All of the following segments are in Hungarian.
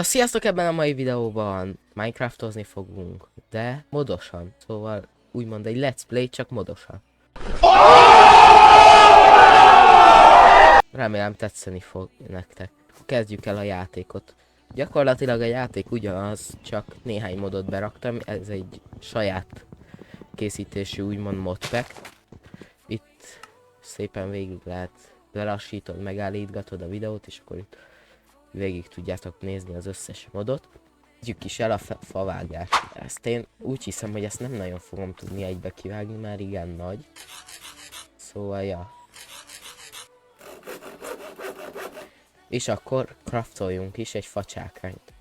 Sziasztok, ebben a mai videóban Minecraftozni fogunk, de modosan. Szóval úgymond egy let's play, csak modosan. Remélem tetszeni fog nektek. Kezdjük el a játékot. Gyakorlatilag a játék ugyanaz, csak néhány modot beraktam. Ez egy saját készítésű úgymond modpack. Itt szépen végig lehet lelassítod, megállítgatod a videót, és akkor itt végig tudjátok nézni az összes modot. Kezdjük is el a favágást. Ezt én úgy hiszem, hogy ezt nem nagyon fogom tudni egybe kivágni, már igen nagy. Szóval, ja. És akkor craftoljunk is egy facsákányt.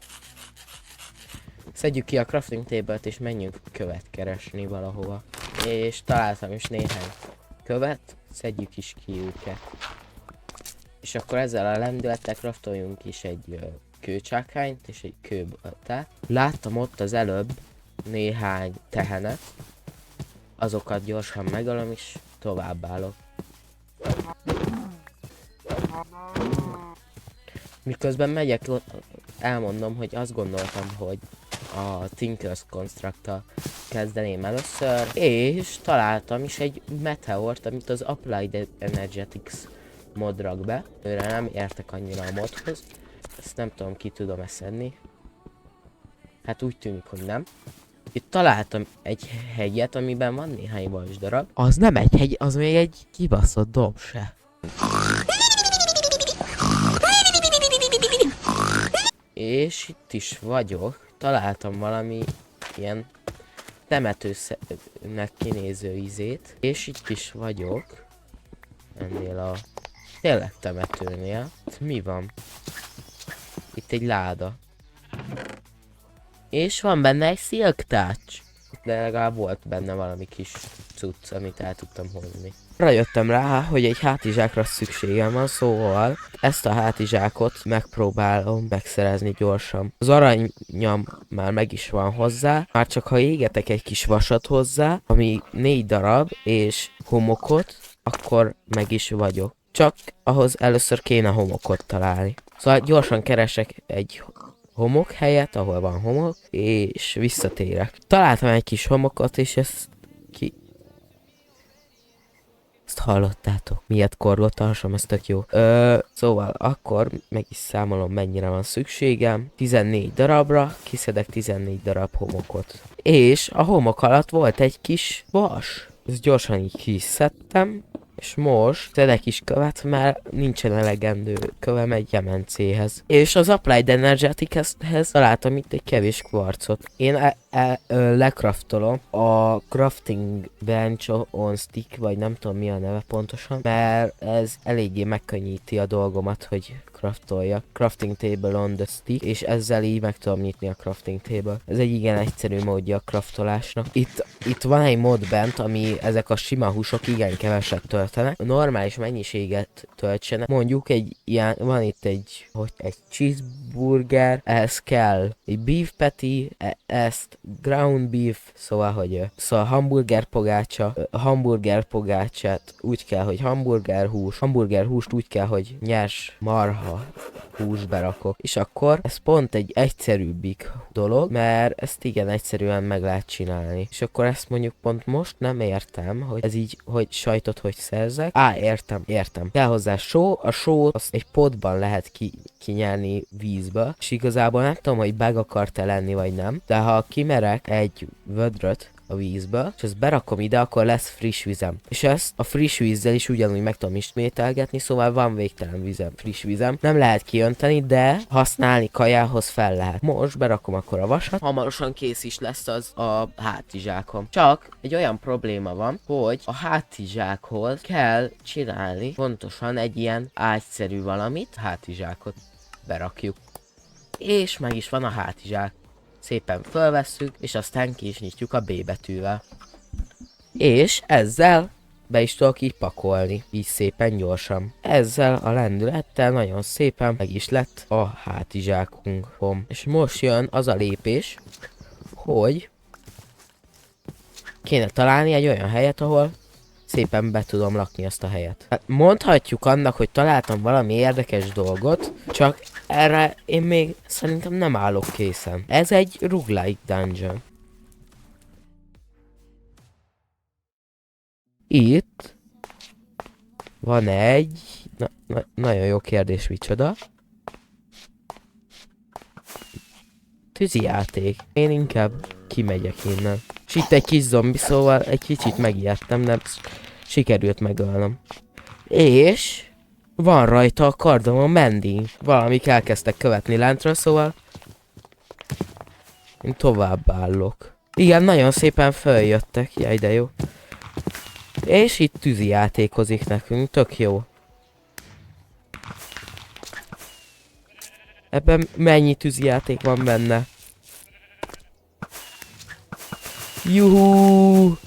Szedjük ki a crafting table-t és menjünk követ keresni valahova. És találtam is néhány követ, szedjük is ki őket. És akkor ezzel a lendülettel craftoljunk is egy kőcsákányt és egy kőboltát. Láttam ott az előbb néhány tehenet, azokat gyorsan megölöm és továbbállok. Miközben megyek, elmondom, hogy azt gondoltam, hogy a Tinker's Construct-tal kezdeném először, és találtam is egy meteort, amit az Applied Energetics mod rak be. Őre nem értek annyira a modhoz. Ezt nem tudom, ki tudom szedni. Hát úgy tűnik, hogy nem. Itt találtam egy hegyet, amiben van néhány vasdarab. Az nem egy hegy, az még egy kibaszott domb se. És itt is vagyok. Találtam valami ilyen temetőnek kinéző izét. És itt is vagyok. Ennél a tényleg temetőnél. Itt mi van? Itt egy láda. És van benne egy silk touch. De legalább volt benne valami kis cucc, amit el tudtam hozni. Rájöttem rá, hogy egy hátizsákra szükségem van, szóval ezt a hátizsákot megpróbálom megszerezni gyorsan. Az aranyam már meg is van hozzá, már csak ha égetek egy kis vasat hozzá, ami 4 darab, és homokot, akkor meg is vagyok. Csak ahhoz először kéne homokot találni. Szóval gyorsan keresek egy homok helyet, ahol van homok, és visszatérek. Találtam egy kis homokot, és ezt hallottátok? Miért korlottalsam, ez tök jó. Szóval akkor meg is számolom, mennyire van szükségem. 14 darabra, kiszedek 14 darab homokot. És a homok alatt volt egy kis vas. Ezt gyorsan így kiszedtem. És most szedek is követ, mert nincsen elegendő kövem egy jemencéhez. És az Applied Energetichez találtam itt egy kevés kvarcot. Én lecraftolom a Crafting Bench on Stick, vagy nem tudom mi a neve pontosan, mert ez eléggé megkönnyíti a dolgomat, hogy craftoljak. Crafting Table on the Stick, és ezzel így meg tudom nyitni a Crafting Table. Ez egy igen egyszerű módja a craftolásnak. Itt van egy mod bent, ami ezek a sima húsok igen keveset töltenek. A normális mennyiséget töltsenek. Mondjuk egy ilyen, van itt egy cheeseburger, ehhez kell egy beef patty, ezt ground beef, szóval hamburger pogácsát úgy kell, hogy hamburger húst úgy kell, hogy nyers marha húst berakok. És akkor ez pont egy egyszerűbbik dolog, mert ezt igen egyszerűen meg lehet csinálni. És akkor ezt mondjuk pont most nem értem, hogy ez így, hogy sajtot hogy szerzek. Értem. Kell hozzá só, a sót azt egy potban lehet kinyerni vízbe, és igazából nem tudom, hogy bug akart-e lenni vagy nem, de ha kimerek egy vödröt a vízbe, és ezt berakom ide, akkor lesz friss vizem. És ezt a friss vízzel is ugyanúgy meg tudom ismételgetni, szóval van végtelen vizem, friss vizem. Nem lehet kiönteni, de használni kajához fel lehet. Most berakom akkor a vasat. Hamarosan kész is lesz az a hátizsákom. Csak egy olyan probléma van, hogy a hátizsákhoz kell csinálni pontosan egy ilyen ágyszerű valamit, hátizsákot berakjuk. És meg is van a hátizsák. Szépen fölvesszük, és aztán ki is nyitjuk a B betűvel. És ezzel be is tudok így pakolni, így szépen gyorsan. Ezzel a lendülettel nagyon szépen meg is lett a hátizsákunkon. És most jön az a lépés, hogy kéne találni egy olyan helyet, ahol szépen be tudom lakni azt a helyet. Hát mondhatjuk annak, hogy találtam valami érdekes dolgot, csak erre én még szerintem nem állok készen. Ez egy roguelike dungeon. Itt van egy... nagyon jó kérdés, micsoda? Tűzijáték. Én inkább kimegyek innen. És itt egy kis zombi, szóval egy kicsit megijedtem, de sikerült megölnöm. És van rajta a kardomon mending. Valamik elkezdtek követni lentről, szóval én tovább állok. Igen, nagyon szépen följöttek. Jaj, de jó. És itt tűzijátékozik nekünk, tök jó. Ebben mennyi tűzijáték van benne? Juhú!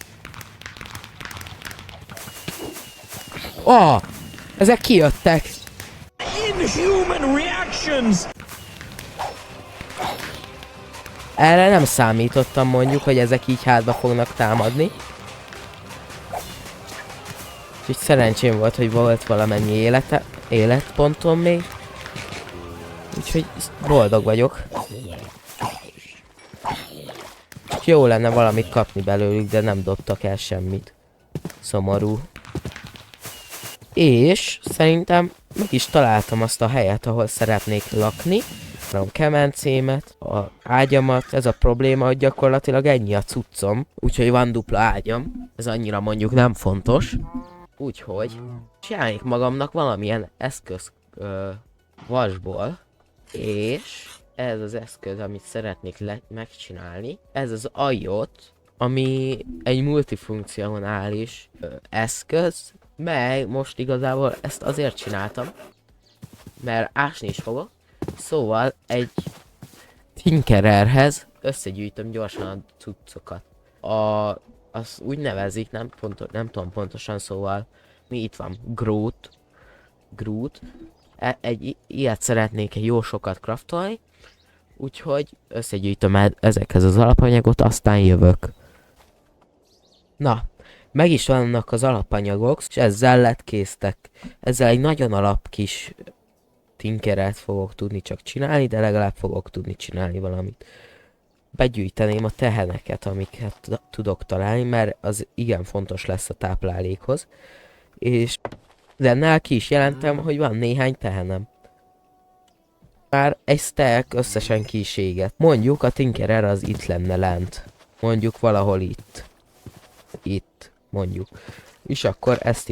Ah! Ezek kijöttek! Inhuman reactions! Erre nem számítottam, mondjuk, hogy ezek így hátba fognak támadni. Úgyhogy szerencsém volt, hogy volt valamennyi életpontom még. Úgyhogy boldog vagyok. Jó lenne valamit kapni belőlük, de nem dobtak el semmit. Szomorú. És szerintem meg is találtam azt a helyet, ahol szeretnék lakni. A kemencémet, a ágyamat. Ez a probléma, hogy gyakorlatilag ennyi a cuccom. Úgyhogy van dupla ágyam. Ez annyira mondjuk nem fontos. Úgyhogy csinálnék magamnak valamilyen eszköz vasból. És ez az eszköz, amit szeretnék megcsinálni. Ez az IOT, ami egy multifunkcionális eszköz. Meg most igazából ezt azért csináltam, mert ásni is fogok. Szóval egy Tinkererhez összegyűjtöm gyorsan a cuccokat. Azt úgy nevezik, nem tudom pontosan, szóval mi itt van? Groot. Egy ilyet szeretnék jó sokat craftolni, úgyhogy összegyűjtöm ezekhez az alapanyagot, aztán jövök. Na, meg is vannak az alapanyagok, és ezzel letkésztek. Ezzel egy nagyon alap kis Tinkerert fogok tudni csak csinálni, de legalább fogok tudni csinálni valamit. Begyűjteném a teheneket, amiket tudok találni, mert az igen fontos lesz a táplálékhoz. És de ki is jelentem, hogy van néhány tehenem. Már egy stack összesen ki is égett. Mondjuk a Tinkerer az itt lenne lent. Mondjuk valahol itt. Itt, mondjuk. És akkor ezt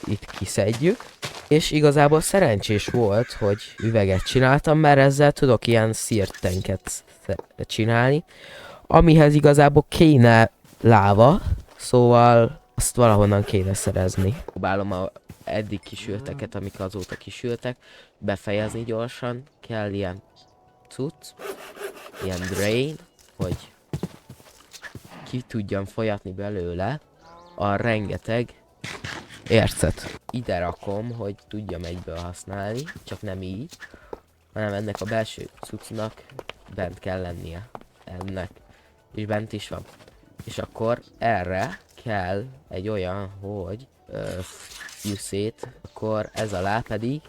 itt kiszedjük. És igazából szerencsés volt, hogy üveget csináltam, mert ezzel tudok ilyen szirtenket csinálni. Amihez igazából kéne láva, szóval azt valahonnan kéne szerezni. Próbálom a eddig kisülteket, amik azóta kisültek, befejezni gyorsan. Kell ilyen cucc, ilyen drain, hogy ki tudjam folyatni belőle a rengeteg ércet. Ide rakom, hogy tudjam egyből használni, csak nem így, hanem ennek a belső cuccnak bent kell lennie. Ennek. És bent is van. És akkor erre kell egy olyan, hogy fűszét, akkor ez alá pedig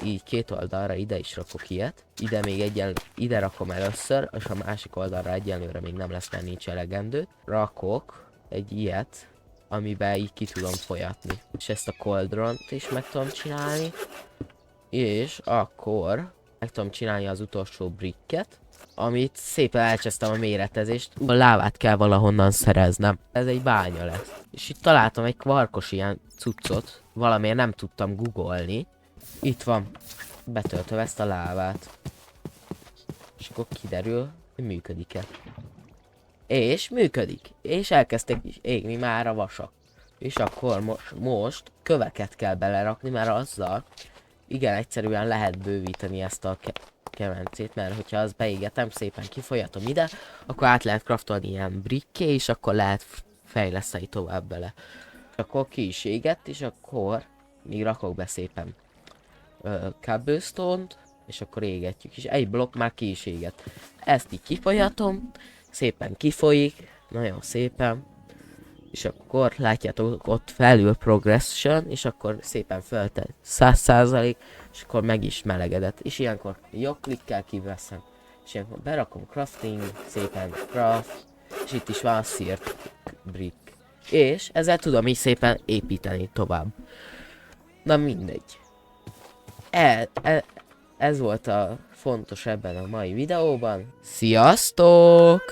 így két oldalra ide is rakok ilyet. Ide még ide rakom először, és a másik oldalra egyenlőre még nem lesz, mert nincs elegendő. Rakok egy ilyet, amiben így ki tudom folyatni. És ezt a cauldront is meg tudom csinálni. És akkor meg tudom csinálni az utolsó bricket, amit szépen elcsesztem a méretezést. A lávát kell valahonnan szereznem. Ez egy bánya lesz. És itt találtam egy kvarkos ilyen cuccot. Valamiért nem tudtam googolni. Itt van. Betöltöm ezt a lávát. És akkor kiderül, hogy működik-e. És működik. És elkezdtek is égni már a vasak. És akkor most köveket kell belerakni, mert azzal igen egyszerűen lehet bővíteni ezt a kemencét, mert hogyha az beégetem, szépen kifolyatom ide, akkor át lehet craftolni ilyen brikké, és akkor lehet fejleszteni tovább bele. Akkor ki is égett, és akkor még rakok be szépen cobblestone-t, és akkor égetjük, és egy blokk már ki is égett. Ezt így kifolyatom, szépen kifolyik, nagyon szépen, és akkor látjátok ott felül progression, és akkor szépen feltett 100%, és akkor meg is melegedett, és ilyenkor jobbklikkel kiveszem, és ilyenkor berakom crafting, szépen craft, és itt is van seared brick, és ezzel tudom így szépen építeni tovább. Na mindegy. Ez volt a fontos ebben a mai videóban. Sziasztok!